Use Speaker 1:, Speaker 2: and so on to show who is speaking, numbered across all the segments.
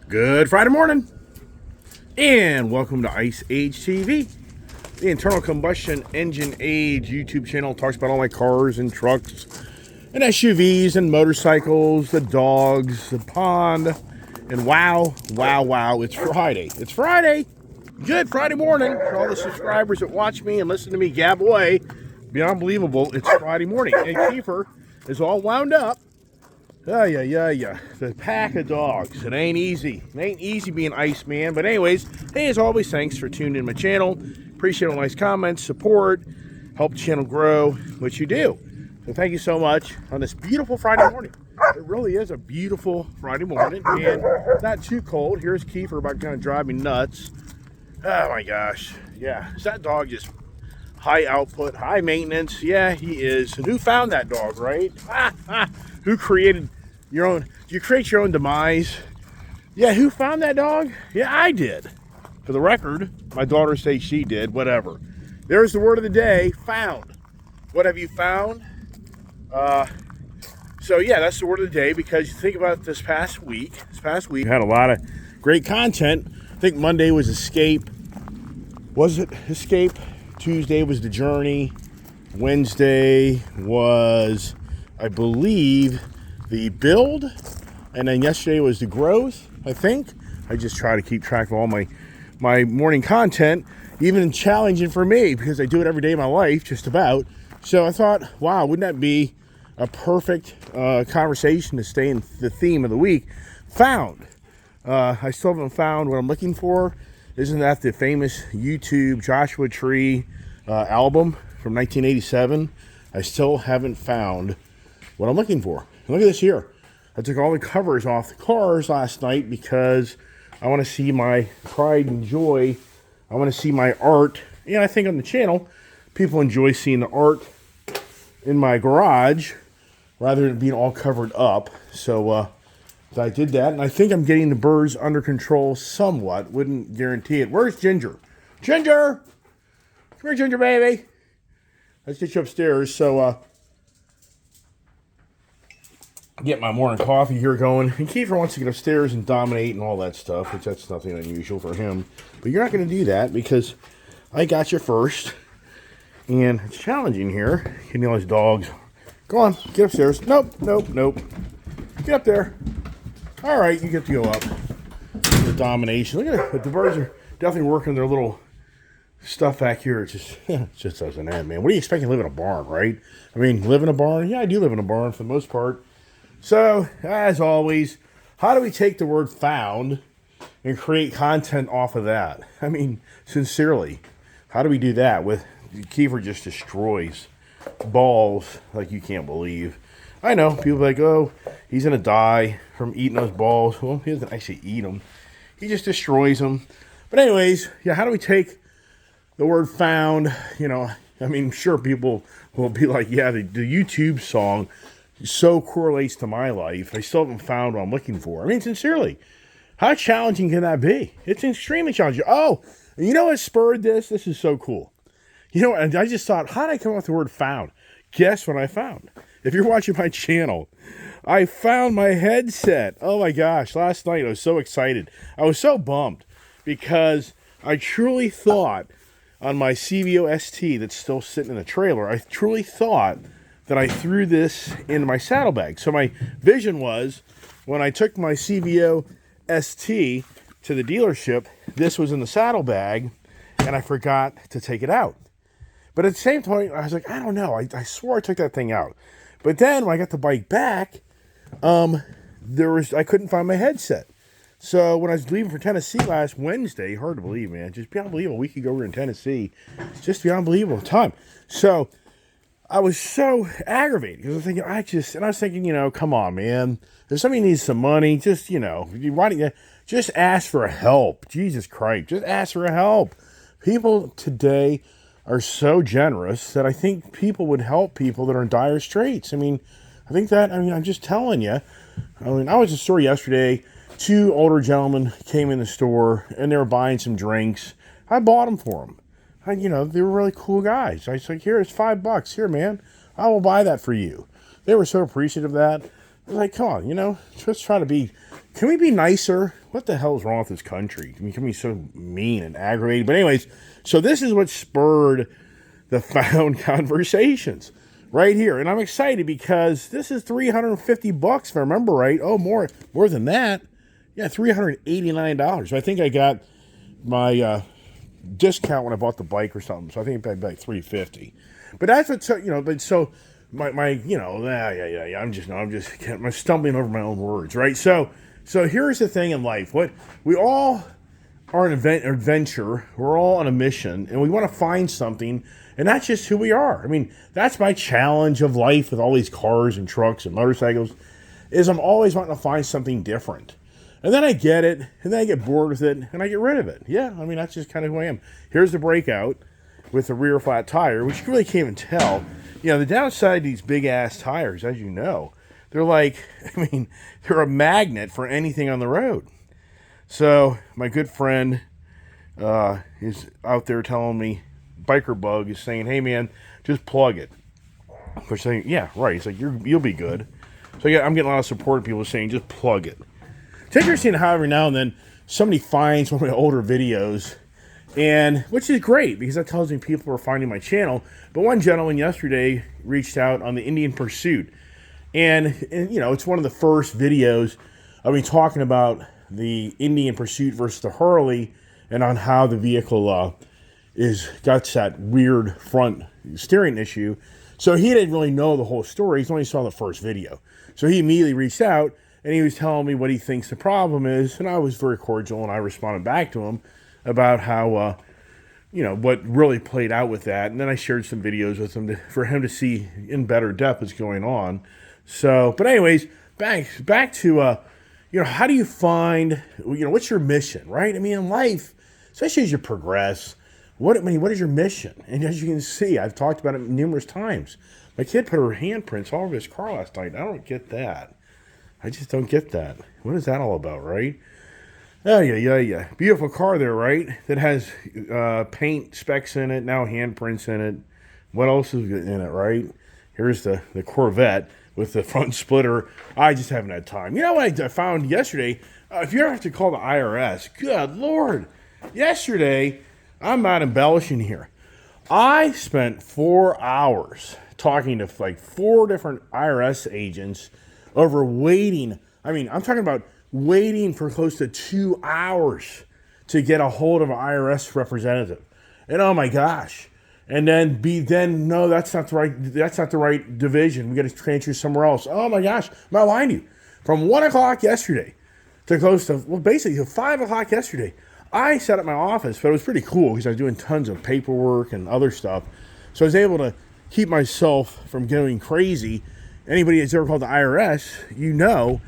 Speaker 1: Good Friday morning, and welcome to Ice Age TV, the internal combustion engine age YouTube channel. Talks about all my cars and trucks and SUVs and motorcycles, the dogs, the pond, and wow, it's Friday. It's Friday. Good Friday morning for all the subscribers that watch me and listen to me gab away. Beyond unbelievable, it's Friday morning, and Kiefer is all wound up. Yeah. The pack of dogs. It ain't easy. It ain't easy being Iceman. But anyways, hey, as always, thanks for tuning in my channel. Appreciate all nice comments, support, help the channel grow, which you do. So thank you so much on this beautiful Friday morning. It really is a beautiful Friday morning, and not too cold. Here's Kiefer about to kind of drive me nuts. Oh my gosh. Yeah, is that dog just high output, high maintenance? Yeah, he is. And who found that dog, right? Who created your own? You create your own demise. Yeah, who found that dog? Yeah, I did. For the record, my daughter says she did. Whatever. There's the word of the day: found. What have you found? So yeah, that's the word of the day, because you think about this past week. We had a lot of great content. I think Monday was Escape. Was it Escape? Tuesday was The Journey. Wednesday was, I believe, the Build. And then yesterday was the Growth, I think. I just try to keep track of all my morning content, even challenging for me, because I do it every day of my life, just about. So I thought, wow, wouldn't that be a perfect conversation to stay in the theme of the week? Found. I still haven't found what I'm looking for. Isn't that the famous YouTube Joshua Tree album from 1987? I still haven't found what I'm looking for. Look at this here. I took all the covers off the cars last night because I want to see my pride and joy. I want to see my art. And I think on the channel, people enjoy seeing the art in my garage rather than being all covered up. So I did that, and I think I'm getting the birds under control somewhat. Wouldn't guarantee it. Where's Ginger? Ginger! Come here, Ginger baby. Let's get you upstairs. So get my morning coffee here going. And Kiefer wants to get upstairs and dominate and all that stuff, which that's nothing unusual for him. But you're not going to do that because I got you first. And it's challenging here. Getting all these dogs. Go on, get upstairs. Nope. Get up there. All right, you get to go up. The domination. Look at it. The birds are definitely working their little stuff back here. It just doesn't end, man. What do you expect to live in a barn, right? I mean, live in a barn? Yeah, I do live in a barn for the most part. So, as always, how do we take the word found and create content off of that? I mean, sincerely, how do we do that? With Kiefer just destroys balls like you can't believe. I know, people are like, oh, he's going to die from eating those balls. Well, he doesn't actually eat them. He just destroys them. But anyways, yeah, how do we take the word found? You know, I mean, sure, people will be like, yeah, the YouTube song so correlates to my life. I still haven't found what I'm looking for. I mean, sincerely, how challenging can that be? It's extremely challenging. Oh, and you know what spurred this? This is so cool. You know, and I just thought, how did I come up with the word found? Guess what I found? If you're watching my channel, I found my headset. Oh my gosh, last night I was so excited. I was so bummed because I truly thought on my CVO ST that's still sitting in the trailer, I truly thought that I threw this into my saddlebag. So my vision was, when I took my CVO ST to the dealership, this was in the saddlebag and I forgot to take it out. But at the same time, I was like, I don't know. I swore I took that thing out. But then when I got the bike back, I couldn't find my headset. So when I was leaving for Tennessee last Wednesday, hard to believe, man, just beyond believable. A week ago we were in Tennessee, just beyond believable time. So I was so aggravated because I was thinking, you know, come on, man. If somebody needs some money, just, you know, just ask for help. Jesus Christ, just ask for help. People today are so generous that I think people would help people that are in dire straits. I'm just telling you. I was at the store yesterday. 2 older gentlemen came in the store and they were buying some drinks. I bought them for them. They were really cool guys. I was like, here, it's $5. Here, man. I will buy that for you. They were so appreciative of that. I was like, come on, let's try to be can we be nicer? What the hell is wrong with this country? I mean, can we be so mean and aggravated? But anyways, so this is what spurred the Found Conversations right here. And I'm excited because this is $350, if I remember right. Oh, more than that. Yeah, $389. I think I got my discount when I bought the bike or something. So I think I paid like $350. But that's what, but so my I'm stumbling over my own words, right? So here's the thing in life. What we all are an adventure. We're all on a mission, and we want to find something, and that's just who we are. I mean, that's my challenge of life with all these cars and trucks and motorcycles, is I'm always wanting to find something different. And then I get it, and then I get bored with it, and I get rid of it. Yeah, I mean, that's just kind of who I am. Here's the breakout with the rear flat tire, which you really can't even tell. The downside of these big-ass tires, as you know, they're like, they're a magnet for anything on the road. So my good friend is out there telling me, Biker Bug is saying, hey, man, just plug it. We're saying, yeah, right. He's like, you'll be good. So I'm getting a lot of support of people saying, just plug it. It's interesting how every now and then somebody finds one of my older videos, and which is great because that tells me people are finding my channel. But one gentleman yesterday reached out on the Indian Pursuit, and it's one of the first videos of me talking about the Indian Pursuit versus the Harley, and on how the vehicle got that weird front steering issue. So he didn't really know the whole story. He only saw the first video. So he immediately reached out, and he was telling me what he thinks the problem is, and I was very cordial, and I responded back to him about how, what really played out with that. And then I shared some videos with him for him to see in better depth what's going on. So, but anyways, back to, how do you find, what's your mission, right? I mean, in life, especially as you progress, what is your mission? And as you can see, I've talked about it numerous times. My kid put her handprints all over his car last night. I don't get that. I just don't get that. What is that all about, right? Oh, yeah. Beautiful car there, right? That has paint specks in it, now handprints in it. What else is in it, right? Here's the Corvette with the front splitter. I just haven't had time. You know what I found yesterday? If you ever have to call the IRS, good Lord. Yesterday, I'm not embellishing here. I spent 4 hours talking to like 4 different IRS agents over waiting. I mean, I'm talking about waiting for close to 2 hours to get a hold of an IRS representative. And oh my gosh. And then no, that's not the right division. We got to transfer somewhere else. Oh my gosh. I'm not lying to you. From 1 o'clock yesterday to close to, basically 5 o'clock yesterday, I set up my office, but it was pretty cool because I was doing tons of paperwork and other stuff. So I was able to keep myself from going crazy. Anybody that's ever called the IRS, you know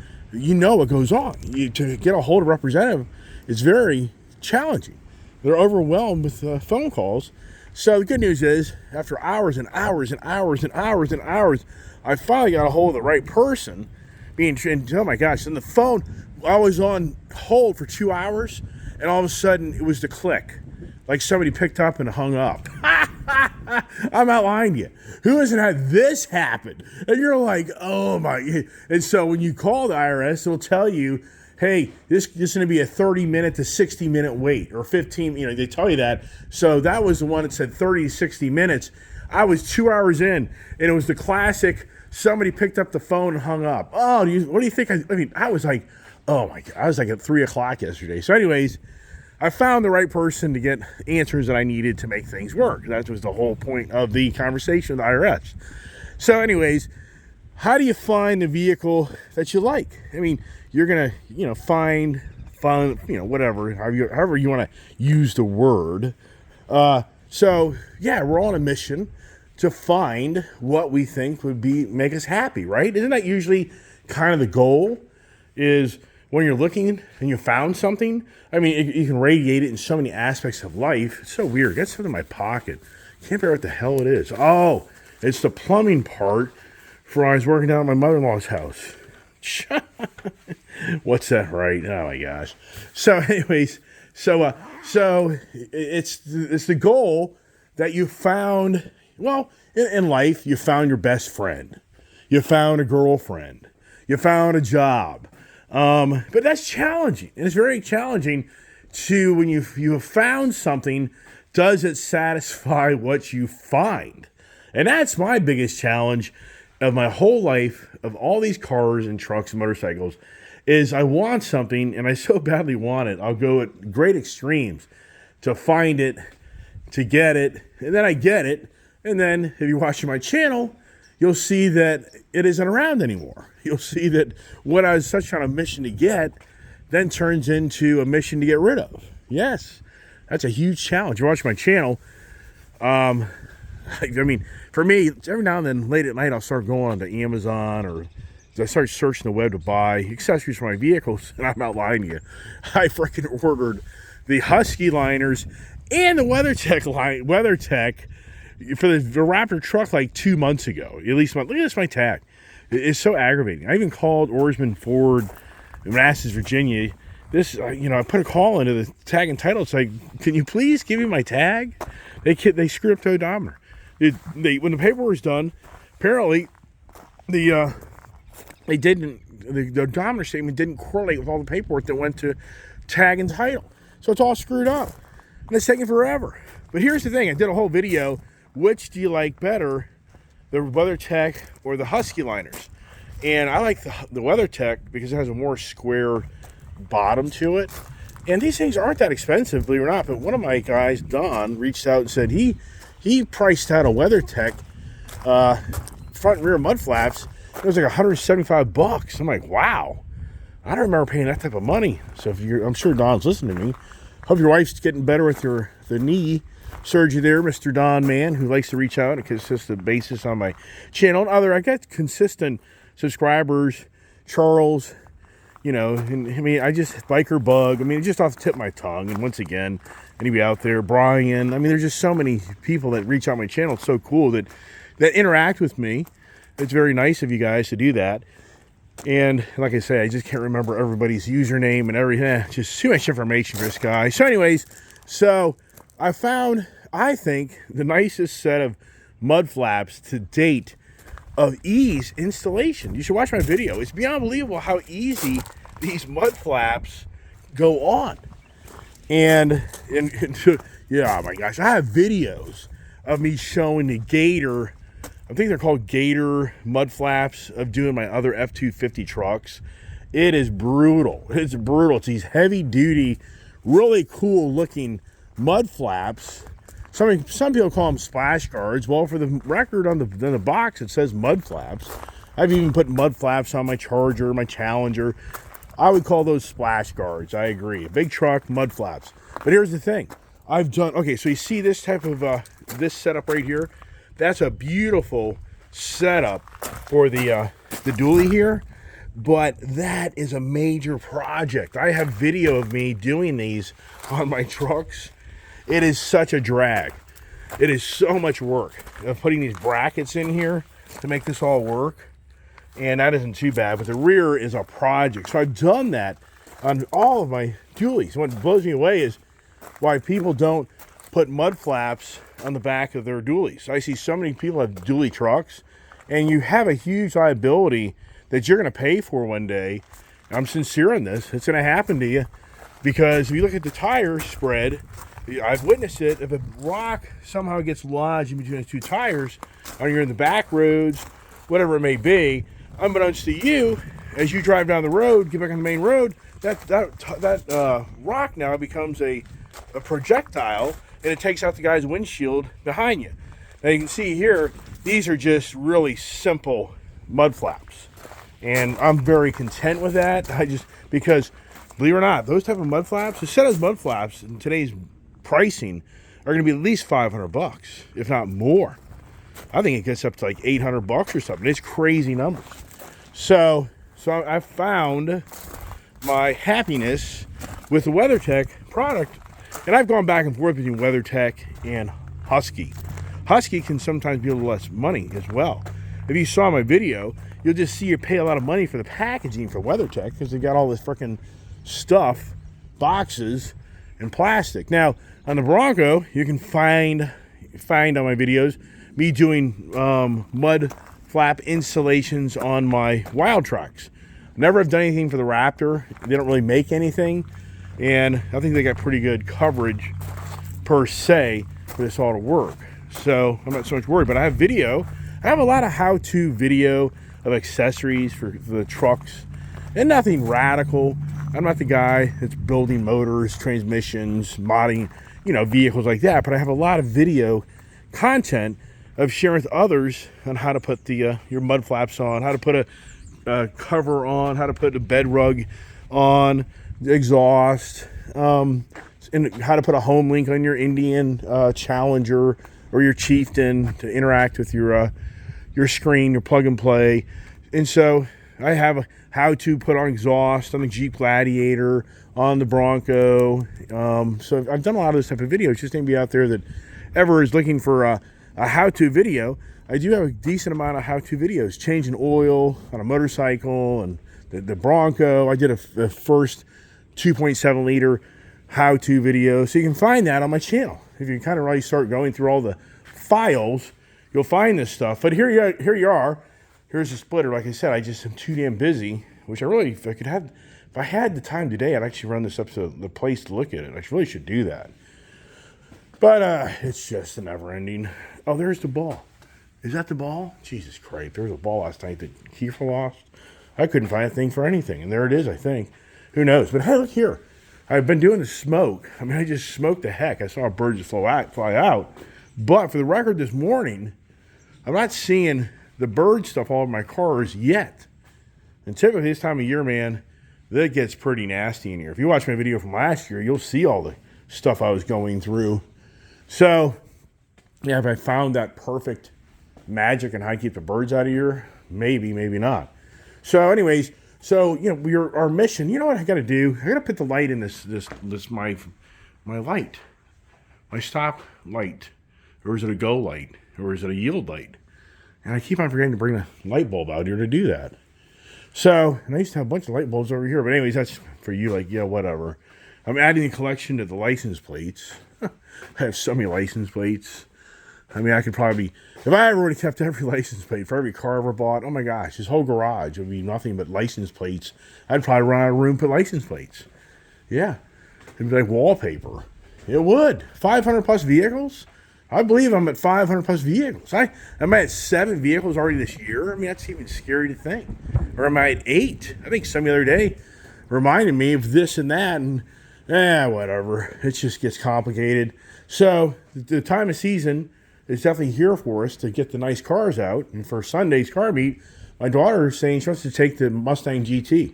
Speaker 1: what goes on. To get a hold of a representative is very challenging. They're overwhelmed with phone calls. So the good news is, after hours and hours and hours and hours and hours, I finally got a hold of the right person. Oh my gosh, and the phone, I was on hold for 2 hours, and all of a sudden it was the click. Like somebody picked up and hung up. I'm not lying to you. Who hasn't had this happen? And you're like, oh my. And so when you call the IRS, they'll tell you, hey, this is going to be a 30-minute to 60-minute wait, or 15, they tell you that. So that was the one that said 30 to 60 minutes. I was 2 hours in, and it was the classic, somebody picked up the phone and hung up. Oh, what do you think? I was like, oh my God. I was like at 3 o'clock yesterday. So anyways, I found the right person to get answers that I needed to make things work. That was the whole point of the conversation with the IRS. So anyways, how do you find the vehicle that you like? I mean, you're going to, find, whatever, however you want to use the word. So yeah, we're on a mission to find what we think would make us happy, right? Isn't that usually kind of the goal, is when you're looking and you found something? I mean, you can radiate it in so many aspects of life. It's so weird. I got something in my pocket. Can't figure out what the hell it is. Oh, it's the plumbing part for when I was working down at my mother-in-law's house. What's that, right? Oh my gosh. So anyways, so it's the goal that you found. Well, in life, you found your best friend. You found a girlfriend. You found a job. But that's challenging. And it's very challenging to, when you have found something, does it satisfy what you find? And that's my biggest challenge of my whole life, of all these cars and trucks and motorcycles, is I want something and I so badly want it. I'll go at great extremes to find it, to get it, and then I get it. And then if you're watching my channel, you'll see that it isn't around anymore. You'll see that what I was such on a mission to get then turns into a mission to get rid of. Yes, that's a huge challenge. You're watching my channel. I mean, for me, every now and then, late at night, I'll start going onto Amazon, or I start searching the web to buy accessories for my vehicles, and I'm not lying to you. I freaking ordered the Husky liners and the WeatherTech for the Raptor truck like 2 months ago. At least, look at this, my tag. It's so aggravating. I even called Oarsman Ford in Manassas, Virginia. This, I put a call into the tag and title. It's like, can you please give me my tag? They screwed up the odometer. When the paperwork was done, apparently the odometer statement didn't correlate with all the paperwork that went to tag and title. So it's all screwed up. And it's taking forever. But here's the thing. I did a whole video. Which do you like better, the WeatherTech or the Husky liners? And I like the WeatherTech because it has a more square bottom to it. And these things aren't that expensive, believe it or not. But one of my guys, Don, reached out and said he priced out a WeatherTech front and rear mud flaps. It was like $175. I'm like, wow. I don't remember paying that type of money. So I'm sure Don's listening to me. Hope your wife's getting better with the knee surgery there, Mr. Don Man, who likes to reach out on a consistent basis on my channel. And I got consistent subscribers, Charles, and I just, Biker Bug, just off the tip of my tongue. And once again, anybody out there, Brian, there's just so many people that reach out on my channel. It's so cool that interact with me. It's very nice of you guys to do that. And like I say, I just can't remember everybody's username and everything. Just too much information for this guy. So anyways, I found, I think, the nicest set of mud flaps to date of ease installation. You should watch my video. It's beyond believable how easy these mud flaps go on. And yeah, oh my gosh, I have videos of me showing the Gator, I think they're called Gator mud flaps, of doing my other F-250 trucks. It is brutal. It's brutal. It's these heavy duty, really cool looking mud flaps. Some people call them splash guards. Well, for the record, on the box, it says mud flaps. I've even put mud flaps on my Charger, my Challenger. I would call those splash guards. I agree. A big truck, mud flaps. But here's the thing. Okay, so you see this type of, this setup right here? That's a beautiful setup for the dually here. But that is a major project. I have video of me doing these on my trucks. It is such a drag. It is so much work of putting these brackets in here to make this all work. And that isn't too bad, but the rear is a project. So I've done that on all of my dualies. What blows me away is why people don't put mud flaps on the back of their dualies. I see so many people have dually trucks, and you have a huge liability that you're going to pay for one day. I'm sincere in this. It's going to happen to you, because if you look at the tire spread, I've witnessed it. If a rock somehow gets lodged in between the two tires, or you're in the back roads, whatever it may be, unbeknownst to you, as you drive down the road, get back on the main road, that rock now becomes a projectile, and it takes out the guy's windshield behind you. Now you can see here, these are just really simple mud flaps, and I'm very content with that. Because believe it or not, those type of mud flaps, a set of mud flaps in today's pricing are going to be at least $500, if not more. I think it gets up to like $800 or something. It's crazy numbers. So I found my happiness with the WeatherTech product, and I've gone back and forth between WeatherTech and Husky. Husky can sometimes be a little less money as well. If you saw my video, you'll just see you pay a lot of money for the packaging for WeatherTech, because they got all this freaking stuff, boxes, and plastic. Now, on the Bronco, you can find on my videos me doing mud flap installations on my Wild Tracks. Never have done anything for the Raptor. They don't really make anything, and I think they got pretty good coverage per se for this all to work. So I'm not so much worried, but I have video. I have a lot of how-to video of accessories for the trucks, and nothing radical. I'm not the guy that's building motors, transmissions, modding, vehicles like that, but I have a lot of video content of sharing with others on how to put the your mud flaps on, how to put a cover on, how to put a bed rug on, the exhaust, and how to put a home link on your Indian Challenger or your Chieftain to interact with your screen, your plug and play. And so I have how to put on exhaust on the Jeep Gladiator, on the Bronco. So I've done a lot of this type of videos. Just anybody out there that ever is looking for a how-to video, I do have a decent amount of how-to videos. Changing oil on a motorcycle and the Bronco. I did a first 2.7 liter how-to video. So you can find that on my channel. If you kind of really start going through all the files, you'll find this stuff. But here you are. Here's the splitter. Like I said, I just am too damn busy, which I really, if I had the time today, I'd actually run this up to the place to look at it. I really should do that. But it's just a never ending. Oh, there's the ball. Is that the ball? Jesus Christ. There was a ball last night that Kiefer lost. I couldn't find a thing for anything. And there it is, I think. Who knows? But hey, look here. I've been doing the smoke. I mean, I just smoked the heck. I saw a bird just fly out. But for the record this morning, I'm not seeing the bird stuff all over my cars yet. And typically this time of year, man, that gets pretty nasty in here. If you watch my video from last year, you'll see all the stuff I was going through. So, yeah, if I found that perfect magic and how to keep the birds out of here, maybe, maybe not. So anyways, our mission, you know what I got to do? I got to put the light in this my light, my stop light, or is it a go light, or is it a yield light? And I keep on forgetting to bring a light bulb out here to do that. So, and I used to have a bunch of light bulbs over here, but anyways, that's for you, like, yeah, whatever. I'm adding a collection to the license plates. I have so many license plates. I mean, I could probably, if I ever would have kept every license plate for every car I ever bought, oh my gosh, this whole garage would be nothing but license plates. I'd probably run out of room for license plates. Yeah. It'd be like wallpaper. It would. 500 plus vehicles? I believe I'm at 500 plus vehicles. I'm at 7 vehicles already this year. I mean, that's even scary to think. Or am I at 8? I think some the other day reminded me of this and that, and whatever. It just gets complicated. So the time of season is definitely here for us to get the nice cars out. And for Sunday's car meet, my daughter is saying she wants to take the Mustang GT.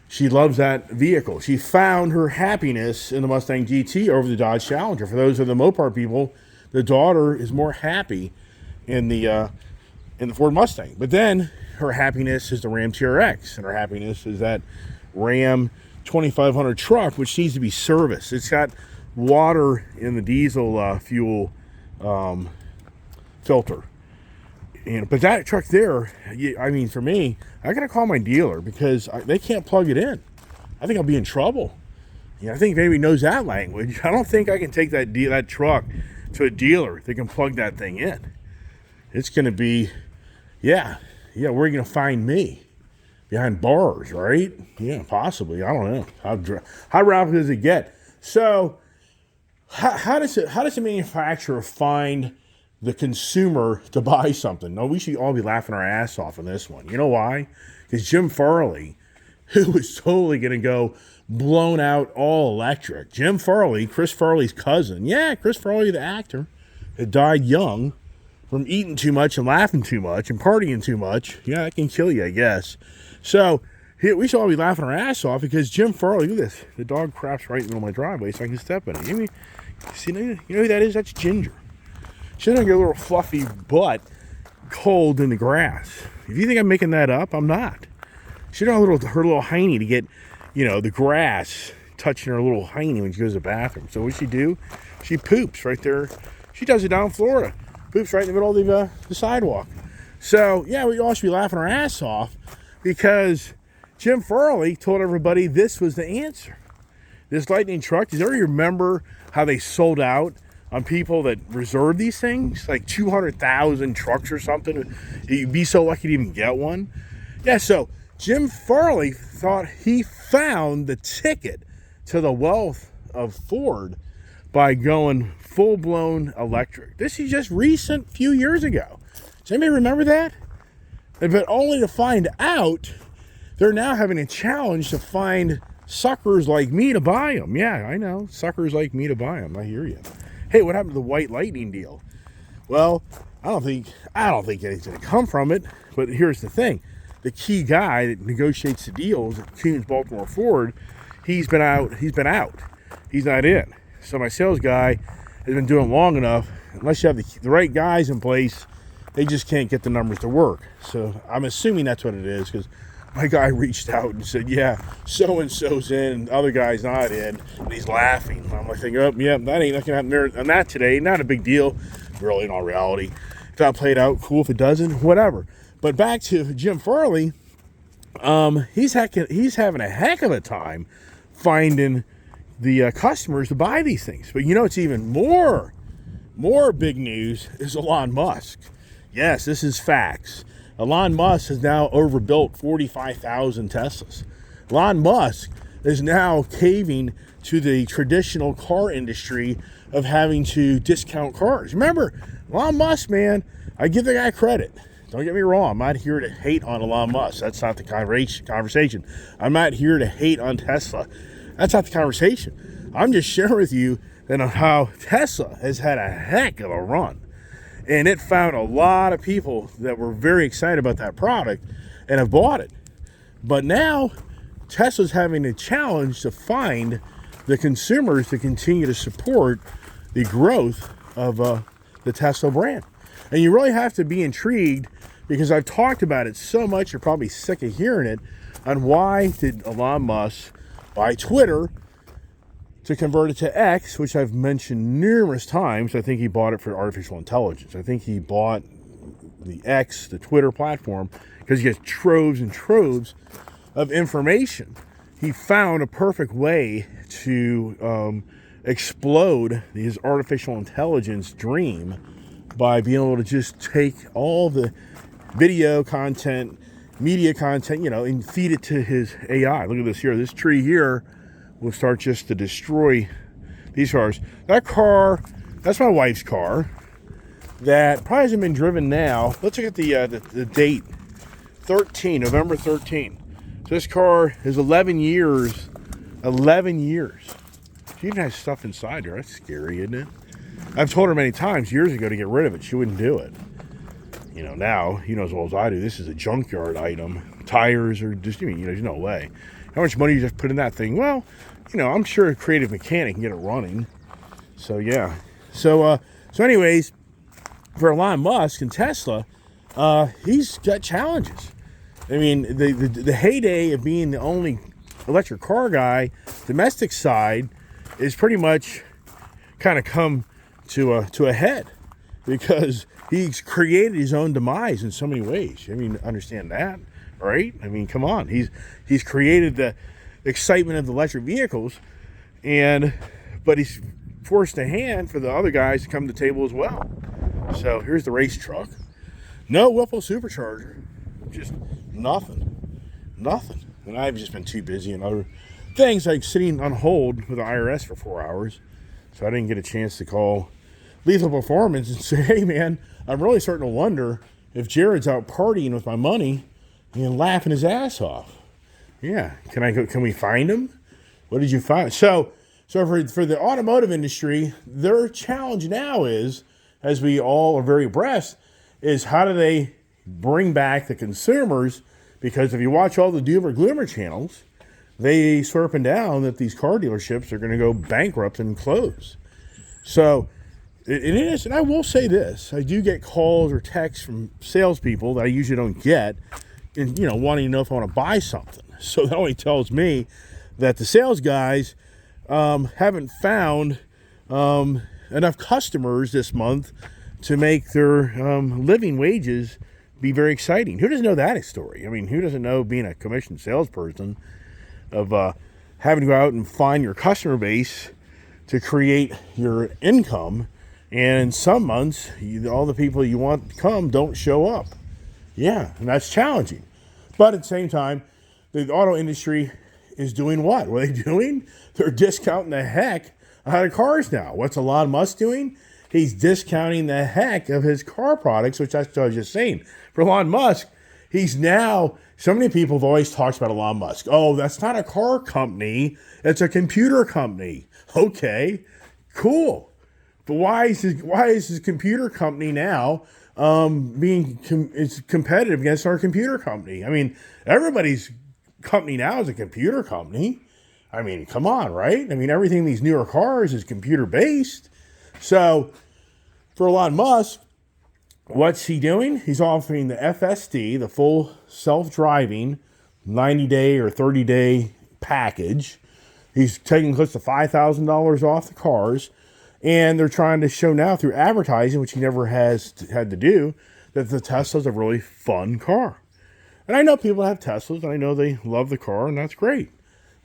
Speaker 1: She loves that vehicle. She found her happiness in the Mustang GT over the Dodge Challenger. For those of the Mopar people, the daughter is more happy in the Ford Mustang. But then her happiness is the Ram TRX, and her happiness is that Ram 2500 truck, which needs to be serviced. It's got water in the diesel fuel filter. But that truck there, I mean, for me, I got to call my dealer because they can't plug it in. I think I'll be in trouble. I think maybe knows that language. I don't think I can take that truck to a dealer that can plug that thing in. It's going to be, where are you going to find me? Behind bars, right? Yeah, possibly. I don't know. How rapid does it get? So, how does a manufacturer find the consumer to buy something? No, we should all be laughing our ass off on this one. You know why? Because Jim Farley, who was totally going to go blown out all electric. Jim Farley, Chris Farley's cousin. Yeah, Chris Farley, the actor, that died young from eating too much and laughing too much and partying too much. Yeah, that can kill you, I guess. So we should all be laughing our ass off because Jim Farley, look at this. The dog craps right in the middle of my driveway so I can step in it. You know who that is? That's Ginger. She doesn't get a little fluffy butt cold in the grass. If you think I'm making that up, I'm not. She doesn't have her little hiney to get, the grass touching her little hiney when she goes to the bathroom. So what she do? She poops right there. She does it down in Florida. Poops right in the middle of the sidewalk. So, we all should be laughing our ass off because Jim Farley told everybody this was the answer. This Lightning truck, does everybody remember how they sold out on people that reserved these things? Like 200,000 trucks or something. You'd be so lucky to even get one. Yeah, so Jim Farley thought he found the ticket to the wealth of Ford by going full-blown electric. This is just recent, few years ago. Does anybody remember that? But only to find out they're now having a challenge to find suckers like me to buy them. Yeah, I know, suckers like me to buy them. I hear you. Hey, what happened to the White Lightning deal? Well, I don't think anything's going to come from it. But here's the thing: the key guy that negotiates the deals at Kuhns Baltimore Ford, he's been out. He's not in. So my sales guy has been doing long enough. Unless you have the right guys in place, they just can't get the numbers to work. So I'm assuming that's what it is, because my guy reached out and said, yeah, so-and-so's in, and the other guy's not in, and he's laughing. I'm like thinking, oh, yeah, that ain't nothing happening there on that today. Not a big deal, really, in all reality. If that played out, cool. If it doesn't, whatever. But back to Jim Farley, he's having a heck of a time finding the customers to buy these things. But you know, it's even more big news is Elon Musk. Yes, this is facts. Elon Musk has now overbuilt 45,000 Teslas. Elon Musk is now caving to the traditional car industry of having to discount cars. Remember, Elon Musk, man, I give the guy credit. Don't get me wrong. I'm not here to hate on Elon Musk. That's not the conversation. I'm not here to hate on Tesla. That's not the conversation. I'm just sharing with you that on how Tesla has had a heck of a run. And it found a lot of people that were very excited about that product and have bought it. But now Tesla's having a challenge to find the consumers to continue to support the growth of the Tesla brand. And you really have to be intrigued, because I've talked about it so much, you're probably sick of hearing it, on why did Elon Musk buy Twitter to convert it to X, which I've mentioned numerous times. I think he bought it for artificial intelligence. I think he bought the X, the Twitter platform, because he has troves and troves of information. He found a perfect way to explode his artificial intelligence dream by being able to just take all the video content, media content, and feed it to his AI. Look at this here. This tree here will start just to destroy these cars. That car, that's my wife's car. That probably hasn't been driven now. Let's look at the date. November 13. So this car is 11 years. 11 years. She even has stuff inside here. That's scary, isn't it? I've told her many times years ago to get rid of it. She wouldn't do it. Now, as well as I do, this is a junkyard item. Tires are just, there's no way. How much money you just put in that thing? Well, I'm sure a creative mechanic can get it running. So, yeah. So anyways, for Elon Musk and Tesla, he's got challenges. I mean, the heyday of being the only electric car guy, domestic side, is pretty much kind of come to a head, because he's created his own demise in so many ways. I mean, understand that, right? I mean, come on. He's created the excitement of the electric vehicles, but he's forced a hand for the other guys to come to the table as well. So here's the race truck. No Whipple supercharger. Just nothing. And I've just been too busy and other things, like sitting on hold with the IRS for 4 hours. So I didn't get a chance to call Lethal Performance and say, hey man, I'm really starting to wonder if Jared's out partying with my money and laughing his ass off. Yeah, can we find him? What did you find? So for the automotive industry, their challenge now is, as we all are very abreast, is how do they bring back the consumers? Because if you watch all the Doomer Gloomer channels, they swear up and down that these car dealerships are going to go bankrupt and close. So it is, and I will say this, I do get calls or texts from salespeople that I usually don't get, and wanting to know if I want to buy something. So that only tells me that the sales guys haven't found enough customers this month to make their living wages be very exciting. Who doesn't know that story? I mean, who doesn't know, being a commissioned salesperson, of having to go out and find your customer base to create your income, and in some months all the people you want to come don't show up. Yeah, and that's challenging. But at the same time, the auto industry is doing what? What are they doing? They're discounting the heck out of cars now. What's Elon Musk doing? He's discounting the heck of his car products, which that's what I was just saying. For Elon Musk, he's now, so many people have always talked about Elon Musk. Oh, that's not a car company. It's a computer company. Okay, cool. But why is his computer company now it's competitive against our computer company? I mean, everybody's company now is a computer company. I mean, come on, right? I mean, everything in these newer cars is computer based. So for Elon Musk, what's he doing? He's offering the FSD, the full self-driving 90-day or 30-day package. He's taking close to $5,000 off the cars. And they're trying to show now through advertising, which he never has had to do, that the Tesla's a really fun car. And I know people have Teslas, and I know they love the car, and that's great.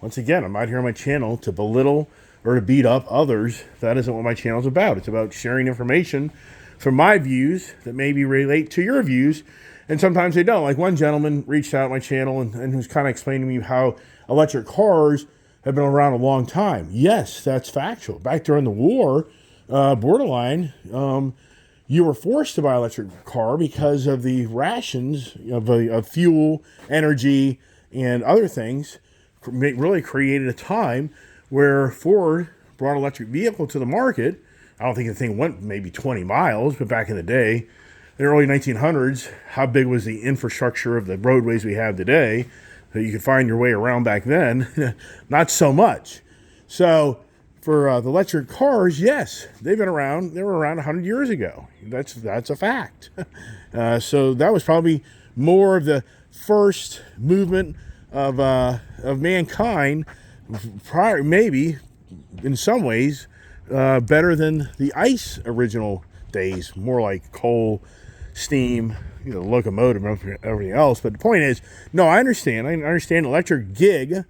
Speaker 1: Once again, I'm not here on my channel to belittle or to beat up others. That isn't what my channel's about. It's about sharing information from my views that maybe relate to your views, and sometimes they don't. Like one gentleman reached out on my channel and was kind of explaining to me how electric cars have been around a long time. Yes, that's factual. Back during the war, borderline, you were forced to buy an electric car because of the rations of fuel, energy, and other things. Really created a time where Ford brought an electric vehicle to the market. I don't think the thing went maybe 20 miles, but back in the day, in the early 1900s, how big was the infrastructure of the roadways we have today? That you could find your way around back then, not so much. So for the electric cars, yes, they've been around. They were around 100 years ago. That's a fact. So that was probably more of the first movement of mankind, prior, maybe in some ways better than the ice original days, more like coal, steam, locomotive and everything else. But the point is, no, I understand electric gig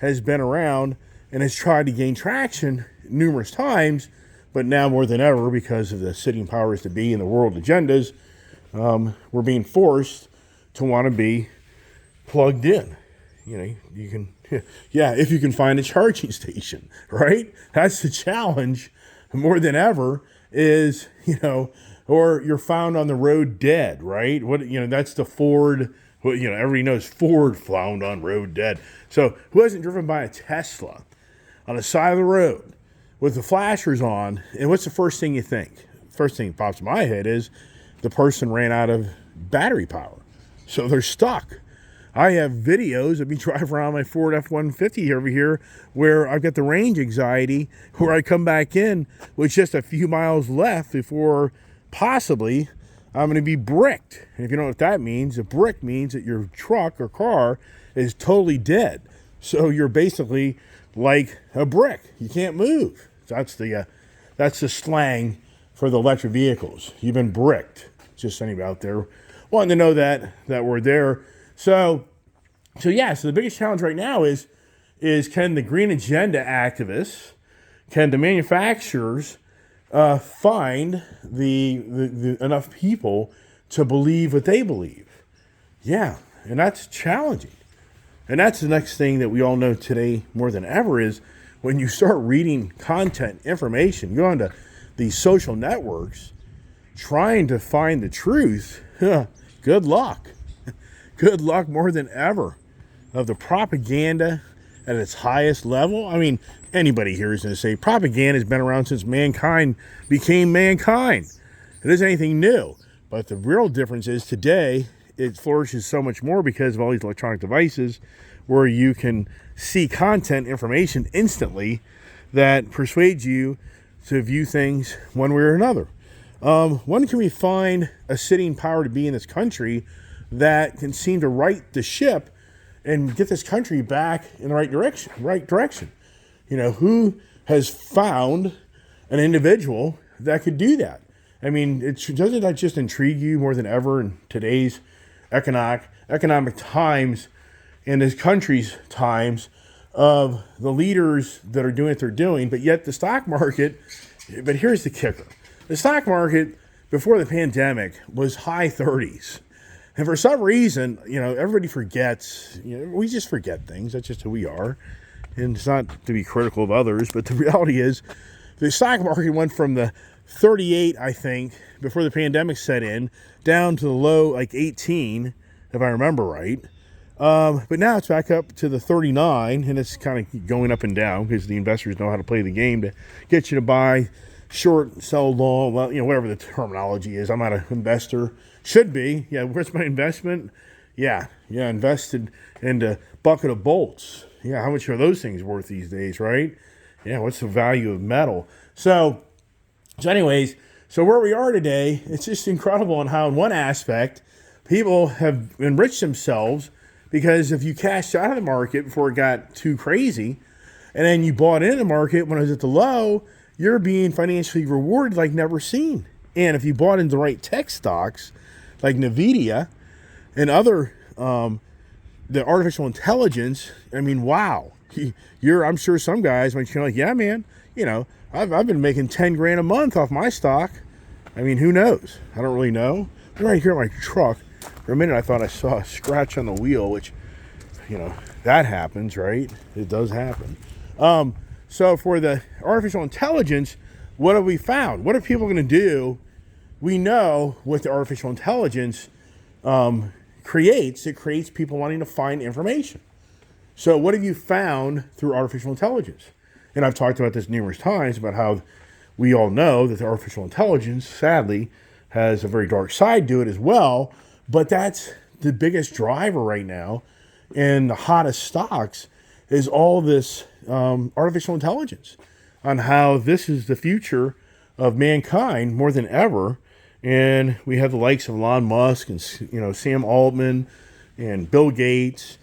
Speaker 1: has been around and has tried to gain traction numerous times, but now more than ever, because of the sitting powers that be and the world agendas, we're being forced to want to be plugged in. You can, yeah, if you can find a charging station, right? That's the challenge more than ever is, or you're found on the road dead, right? That's the Ford, everybody knows Ford found on road dead. So who hasn't driven by a Tesla on the side of the road with the flashers on, and what's the first thing you think? First thing that pops in my head is the person ran out of battery power. So they're stuck. I have videos of me driving around my Ford F-150 over here where I've got the range anxiety, where I come back in with just a few miles left before possibly I'm going to be bricked. And if you don't know what that means, a brick means that your truck or car is totally dead. So you're basically like a brick. You can't move. That's the slang for the electric vehicles. You've been bricked. Just anybody out there wanting to know that word there. So the biggest challenge right now is can the green agenda activists, can the manufacturers find the enough people to believe what they believe? Yeah, and that's challenging. And that's the next thing that we all know today more than ever is when you start reading content, information, you go onto these social networks trying to find the truth, good luck. Good luck more than ever of the propaganda at its highest level. I mean, anybody here is going to say propaganda has been around since mankind became mankind. It isn't anything new. But the real difference is today it flourishes so much more because of all these electronic devices where you can see content, information instantly that persuades you to view things one way or another. When can we find a sitting power to be in this country that can seem to right the ship and get this country back in the right direction? Who has found an individual that could do that? I mean, doesn't that just intrigue you more than ever in today's economic times, in this country's times, of the leaders that are doing what they're doing, but yet the stock market, but here's the kicker. The stock market before the pandemic was high 30s. And for some reason, everybody forgets. We just forget things. That's just who we are. And it's not to be critical of others, but the reality is the stock market went from the 38, I think, before the pandemic set in, down to the low, like 18, if I remember right. But now it's back up to the 39, and it's kind of going up and down because the investors know how to play the game to get you to buy short, sell long, well, whatever the terminology is. I'm not an investor. Should be. Yeah, where's my investment? Yeah, invested in a bucket of bolts. Yeah, how much are those things worth these days, right? Yeah, what's the value of metal? So anyways, where we are today, it's just incredible on how in one aspect, people have enriched themselves because if you cashed out of the market before it got too crazy, and then you bought in the market when it was at the low, you're being financially rewarded like never seen. And if you bought into the right tech stocks, like NVIDIA and other, the artificial intelligence, I mean, wow. I'm sure some guys might be like, yeah, man, I've been making 10 grand a month off my stock. I mean, who knows? I don't really know. I'm right here in my truck. For a minute, I thought I saw a scratch on the wheel, which, that happens, right? It does happen. So for the artificial intelligence, what have we found? What are people going to do? We know what the artificial intelligence creates. It creates people wanting to find information. So what have you found through artificial intelligence? And I've talked about this numerous times about how we all know that the artificial intelligence, sadly, has a very dark side to it as well. But that's the biggest driver right now. And the hottest stocks is all this artificial intelligence on how this is the future of mankind more than ever. And we have the likes of Elon Musk and Sam Altman and Bill Gates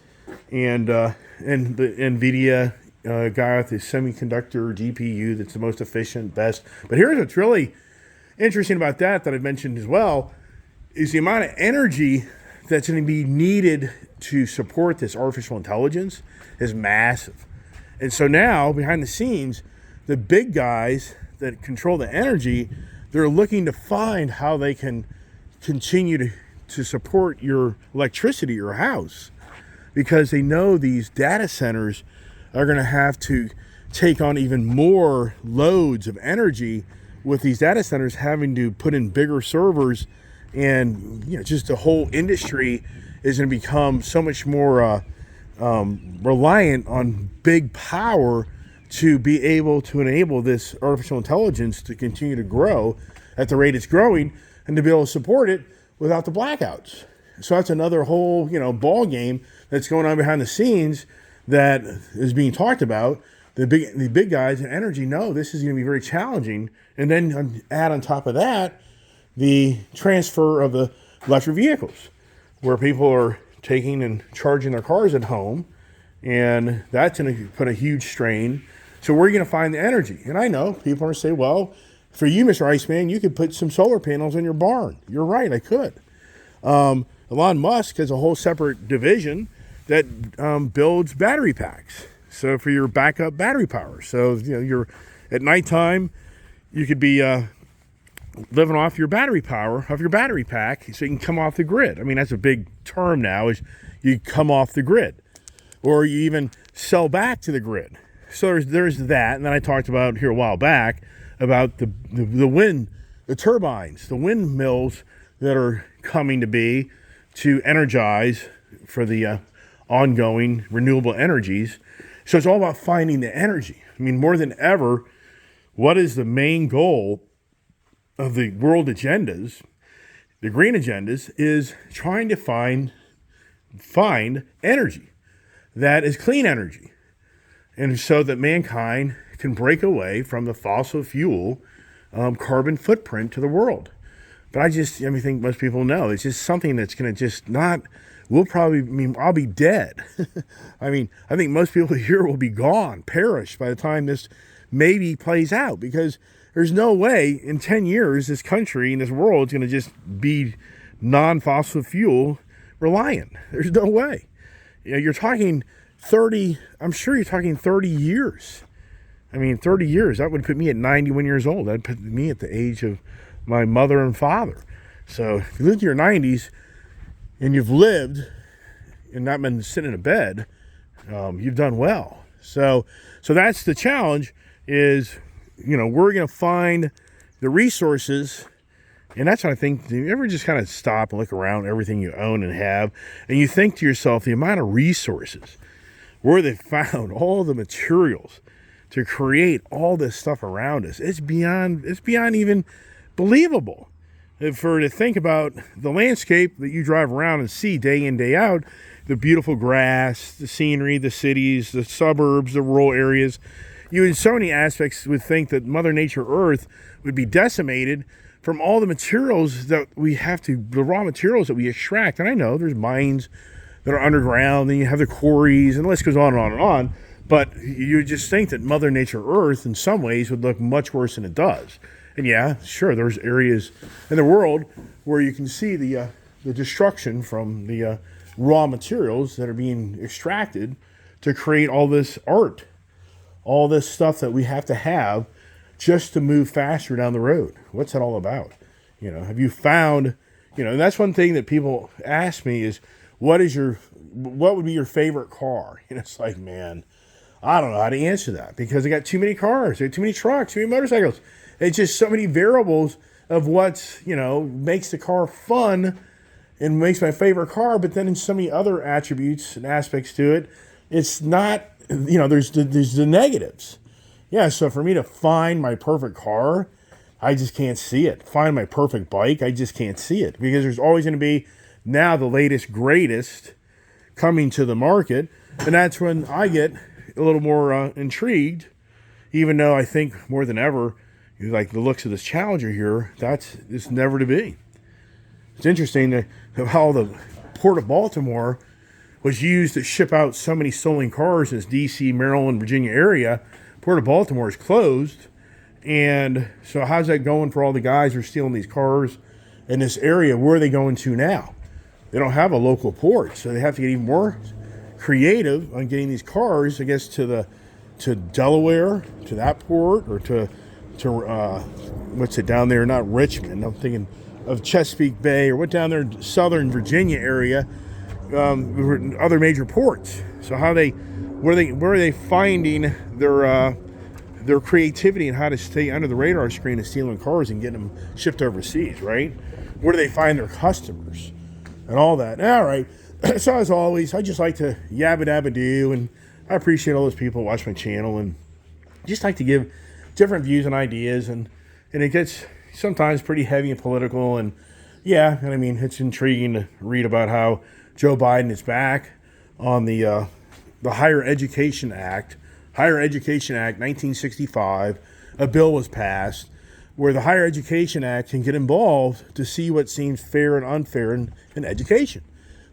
Speaker 1: and the NVIDIA guy with the semiconductor GPU that's the most efficient, best. But here's what's really interesting about that I've mentioned as well is the amount of energy that's going to be needed to support this artificial intelligence is massive. And so now, behind the scenes, the big guys that control the energy, they're looking to find how they can continue to support your electricity, your house, because they know these data centers are going to have to take on even more loads of energy with these data centers having to put in bigger servers. And just the whole industry is going to become so much more reliant on big power to be able to enable this artificial intelligence to continue to grow at the rate it's growing and to be able to support it without the blackouts. So that's another whole, ball game that's going on behind the scenes that is being talked about. The big guys in energy know this is going to be very challenging. And then add on top of that, the transfer of the electric vehicles, where people are taking and charging their cars at home, and that's going to put a huge strain. So where are you going to find the energy? And I know people are going to say, well, for you, Mr. Iceman, you could put some solar panels in your barn. You're right, I could. Elon Musk has a whole separate division that builds battery packs. So for your backup battery power. So, you're at nighttime, you could be living off your battery power of your battery pack so you can come off the grid. I mean, that's a big term now, is you come off the grid, or you even sell back to the grid. So there's that. And then I talked about here a while back about the wind, the turbines, the windmills that are coming to be to energize for the ongoing renewable energies. So it's all about finding the energy. I mean, more than ever, what is the main goal of the world agendas, the green agendas, is trying to find energy that is clean energy. And so that mankind can break away from the fossil fuel carbon footprint to the world. But I think most people know it's just something that's going to just not, I'll be dead. I think most people here will be gone, perish by the time this maybe plays out, because there's no way in 10 years this country and this world is going to just be non-fossil fuel reliant. There's no way. You're talking 30, I'm sure you're talking 30 years. 30 years, that would put me at 91 years old. That'd put me at the age of my mother and father. So if you live to your 90s, and you've lived and not been sitting in a bed, you've done well. So that's the challenge is, we're going to find the resources. And that's what I think. Do you ever just kind of stop and look around everything you own and have, and you think to yourself, the amount of resources, where they found all the materials to create all this stuff around us, it's beyond even believable. To think about the landscape that you drive around and see day in, day out, the beautiful grass, the scenery, the cities, the suburbs, the rural areas, you in so many aspects would think that Mother Nature Earth would be decimated from all the materials that the raw materials that we extract. And I know there's mines that are underground, and you have the quarries, and the list goes on and on and on. But you just think that Mother Nature Earth in some ways would look much worse than it does. And yeah, sure, there's areas in the world where you can see the destruction from the raw materials that are being extracted to create all this art, all this stuff that we have to have just to move faster down the road. What's that all about? Have you found, and that's one thing that people ask me is, what would be your favorite car? It's like, man, I don't know how to answer that because I got too many cars, I got too many trucks, too many motorcycles. It's just so many variables of what, makes the car fun and makes my favorite car. But then in so many other attributes and aspects to it, it's not, there's the negatives. Yeah, so for me to find my perfect car, I just can't see it. Find my perfect bike, I just can't see it because there's always going to be now the latest, greatest coming to the market. And that's when I get a little more intrigued, even though I think more than ever, like the looks of this Challenger here, it's never to be. It's interesting that how the Port of Baltimore was used to ship out so many stolen cars in this D.C., Maryland, Virginia area. Port of Baltimore is closed. And so how's that going for all the guys who are stealing these cars in this area? Where are they going to now? They don't have a local port, so they have to get even more creative on getting these cars, I guess, to Delaware, to that port, or to what's it down there? Not Richmond. I'm thinking of Chesapeake Bay, or what down there, Southern Virginia area, other major ports. So where are they finding their creativity and how to stay under the radar screen of stealing cars and getting them shipped overseas, right? Where do they find their customers and all that? All right. So as always, I just like to yabba dabba do, and I appreciate all those people who watch my channel and just like to give different views and ideas, and it gets sometimes pretty heavy and political, and it's intriguing to read about how Joe Biden is back on the Higher Education Act 1965. A bill was passed where the Higher Education Act can get involved to see what seems fair and unfair in education.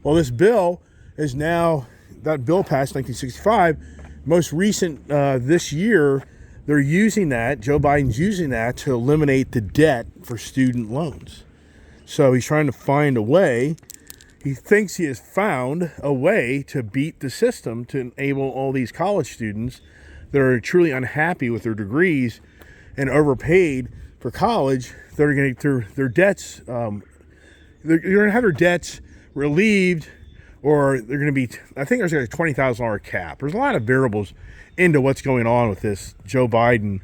Speaker 1: Well, this bill is now, that bill passed 1965, most recent this year, they're using that, Joe Biden's using that to eliminate the debt for student loans. So he's trying to find a way, he thinks he has found a way to beat the system to enable all these college students that are truly unhappy with their degrees and overpaid for college, that are going to get their debts, they're going to have their debts relieved, or they're going to be, I think there's a $20,000 cap. There's a lot of variables into what's going on with this. Joe Biden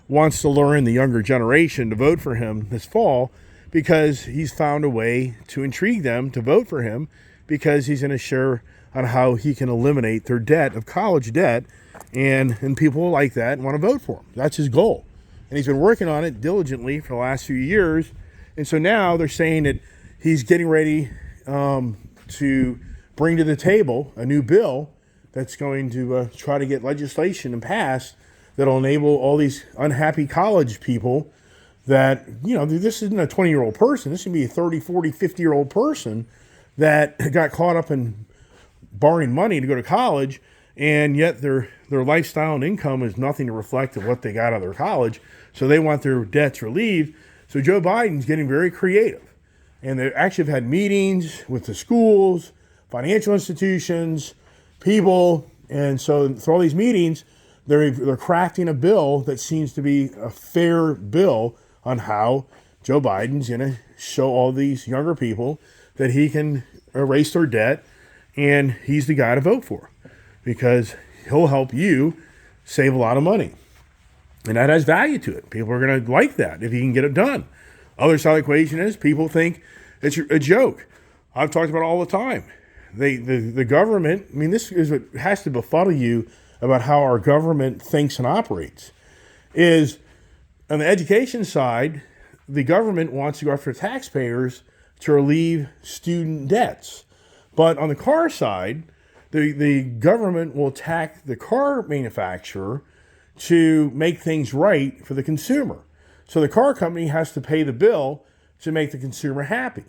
Speaker 1: wants to lure in the younger generation to vote for him this fall because he's found a way to intrigue them to vote for him, because he's going to share on how he can eliminate their debt of college debt, and people like that and want to vote for him. That's his goal. And he's been working on it diligently for the last few years. And so now they're saying that he's getting ready to bring to the table a new bill that's going to try to get legislation and pass that'll enable all these unhappy college people that, this isn't a 20-year-old person. This can be a 30, 40, 50-year-old person that got caught up in borrowing money to go to college, and yet their lifestyle and income is nothing to reflect of what they got out of their college. So they want their debts relieved. So Joe Biden's getting very creative. And they actually have had meetings with the schools, financial institutions, people. And so through all these meetings, they're crafting a bill that seems to be a fair bill on how Joe Biden's going to show all these younger people that he can erase their debt, and he's the guy to vote for because he'll help you save a lot of money. And that has value to it. People are going to like that if he can get it done. Other side of the equation is people think it's a joke. I've talked about it all the time. The government, I mean, this is what has to befuddle you about how our government thinks and operates, is on the education side, the government wants to go after taxpayers to relieve student debts. But on the car side, the government will attack the car manufacturer to make things right for the consumer. So the car company has to pay the bill to make the consumer happy.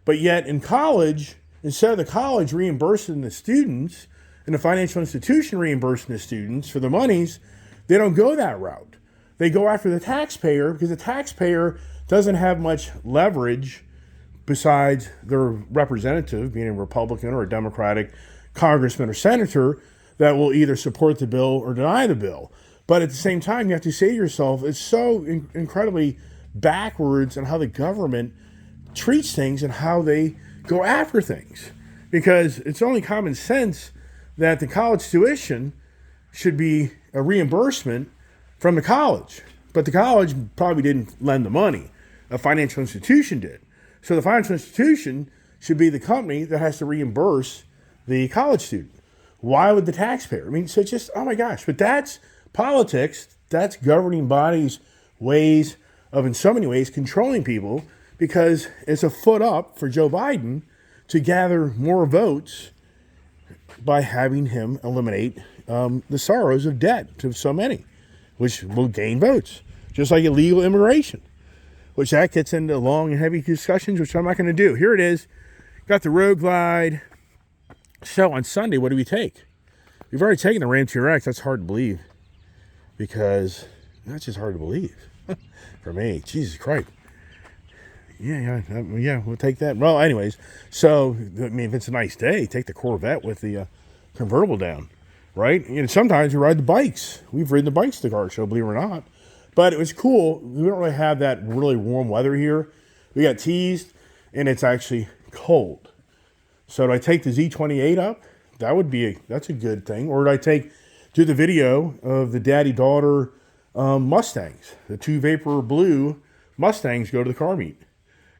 Speaker 1: But yet in college, instead of the college reimbursing the students and the financial institution reimbursing the students for the monies, they don't go that route. They go after the taxpayer because the taxpayer doesn't have much leverage besides their representative, being a Republican or a Democratic congressman or senator, that will either support the bill or deny the bill. But at the same time, you have to say to yourself, it's so incredibly backwards in how the government treats things and how they go after things. Because it's only common sense that the college tuition should be a reimbursement from the college. But the college probably didn't lend the money. A financial institution did. So the financial institution should be the company that has to reimburse the college student. Why would the taxpayer? I mean, so it's just, oh my gosh. But that's politics. That's governing bodies' ways of, in so many ways, controlling people, because it's a foot up for Joe Biden to gather more votes by having him eliminate the sorrows of debt to so many, which will gain votes, just like illegal immigration, which that gets into long and heavy discussions, which I'm not going to do. Here it is. Got the Road Glide. So on Sunday, what do we take? We've already taken the Ram TRX. That's hard to believe, because that's just hard to believe for me. Jesus Christ. Yeah, we'll take that. Well, anyways, so, I mean, if it's a nice day, take the Corvette with the convertible down, right? And sometimes we ride the bikes. We've ridden the bikes to the car show, believe it or not. But it was cool. We don't really have that really warm weather here. We got teased, and it's actually cold. So do I take the Z28 up? That's a good thing. Or do I do the video of the daddy-daughter Mustangs? The two Vapor Blue Mustangs go to the car meet.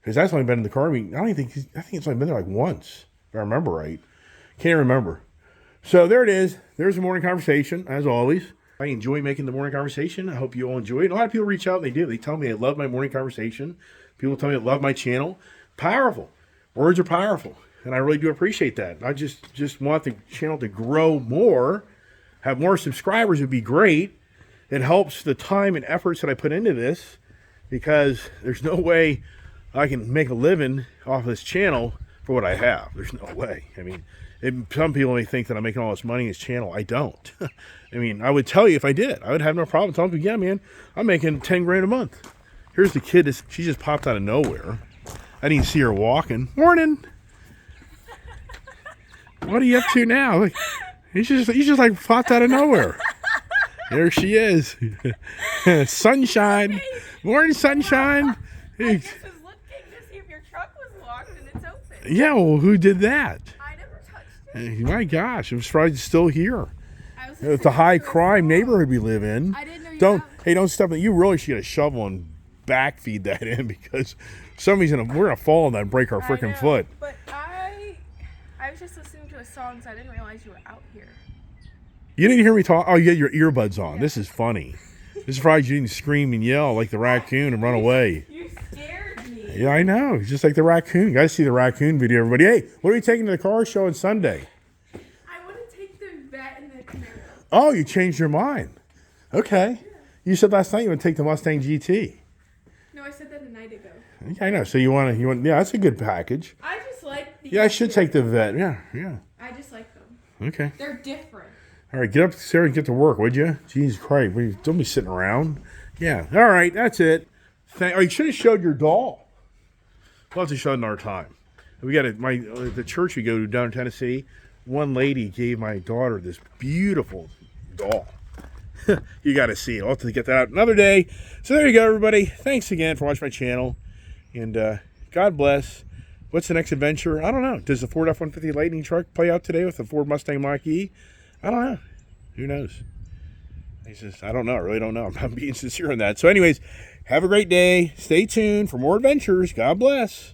Speaker 1: Because that's only been in the car meet. I think it's only been there like once, if I remember right. Can't remember. So there it is. There's the morning conversation, as always. I enjoy making the morning conversation. I hope you all enjoy it. A lot of people reach out and they do. They tell me they love my morning conversation. People tell me they love my channel. Powerful. Words are powerful. And I really do appreciate that. I just want the channel to grow more. Have more subscribers would be great. It helps the time and efforts that I put into this, because there's no way I can make a living off of this channel for what I have. There's no way. I mean, some people may think that I'm making all this money in this channel. I don't. I mean, I would tell you if I did. I would have no problem telling people, yeah, man, I'm making 10 grand a month. Here's the kid. She just popped out of nowhere. I didn't see her walking. Morning. What are you up to now? Like, you just like popped out of nowhere. There she is. Sunshine. Morning, sunshine.
Speaker 2: I just was looking to see if your truck was locked and it's open.
Speaker 1: Yeah, well, who did that?
Speaker 2: I never touched it.
Speaker 1: My gosh, I'm surprised it's still here.
Speaker 2: It's
Speaker 1: a high crime neighborhood we live in.
Speaker 2: I didn't know you
Speaker 1: don't step in. You really should get a shovel and backfeed that in, because we're gonna fall on that and break our freaking foot.
Speaker 2: But I was just listening to a song, so I didn't realize you were out here.
Speaker 1: You didn't hear me talk? Oh, you had your earbuds on. Yeah. This is funny. I'm surprised you didn't scream and yell like the raccoon and run away.
Speaker 2: You scared me.
Speaker 1: Yeah, I know. It's just like the raccoon. You guys see the raccoon video, everybody. Hey, what are you taking to the car show on Sunday?
Speaker 2: I want to take the Vet and the Camaro.
Speaker 1: Oh, you changed your mind. Okay. Yeah. You said last night you would take the Mustang GT.
Speaker 2: No, I said that a night ago.
Speaker 1: Yeah, I know. So you want, yeah, that's a good package.
Speaker 2: I just like the...
Speaker 1: Yeah, I should take the Vet. Yeah.
Speaker 2: I just like them.
Speaker 1: Okay.
Speaker 2: They're different.
Speaker 1: All right, get up, Sarah, and get to work, would you? Jesus Christ, don't be sitting around. Yeah, all right, that's it. You should have showed your doll. We'll have to show it another time. We got the church we go to down in Tennessee. One lady gave my daughter this beautiful doll. You got to see it. I'll have to get that out another day. So there you go, everybody. Thanks again for watching my channel, and God bless. What's the next adventure? I don't know. Does the Ford F-150 Lightning truck play out today with the Ford Mustang Mach-E? I don't know. Who knows? He says, I don't know. I really don't know. I'm being sincere on that. So anyways, have a great day. Stay tuned for more adventures. God bless.